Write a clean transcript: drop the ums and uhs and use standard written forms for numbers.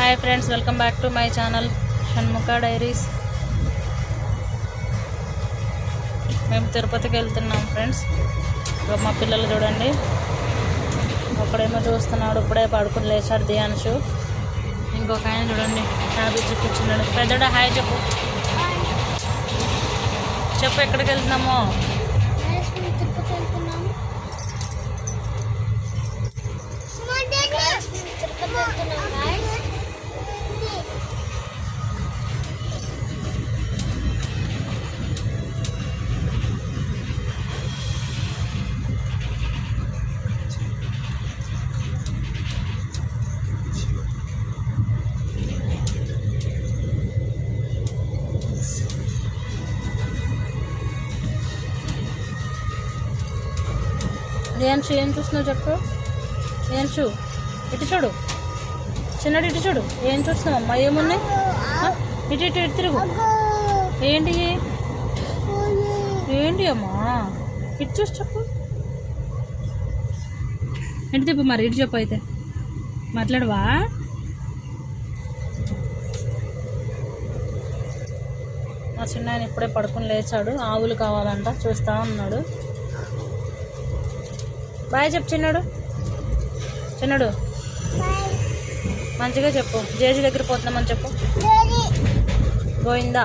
Hi friends, welcome back to my channel Shanmukha diaries. మేము తిరుపతికి వెళ్తున్నాం ఫ్రెండ్స్. మా పిల్లలు చూడండి, ఒకడేమో చూస్తున్నాడు, ఇప్పుడే పడుకుని లేచాడు దియాన్షు. ఇంకొక ఆయన చూడండి హ్యాబీ చూపించున్నాడు. పెద్దడా హాయ్ చెప్పు, చెప్పు ఎక్కడికి వెళ్తున్నామో. దియాన్షు ఏం చూస్తున్నావు చెప్పు. దియాన్షు ఇటు చూడు, చిన్నడు ఇటు చూడు. ఏం చూస్తున్నావు అమ్మా? ఏమున్నాయి? ఇటు ఇటు ఇటు తిరుగు. ఏంటి ఏంటి అమ్మా? ఇటు చూసి చెప్పు. ఇటు తిప్పు మరి, ఇటు చెప్పు. అయితే మాట్లాడవా? మా చిన్న ఆయన ఇప్పుడే పడుకుని లేచాడు. ఆవులు కావాలంట, చూస్తా ఉన్నాడు. బాయ్ చెప్పు చిన్నడు. చిన్నడు మంచిగా చెప్పు. జేజీ దగ్గర పోతున్నామని చెప్పు. గోయిందా.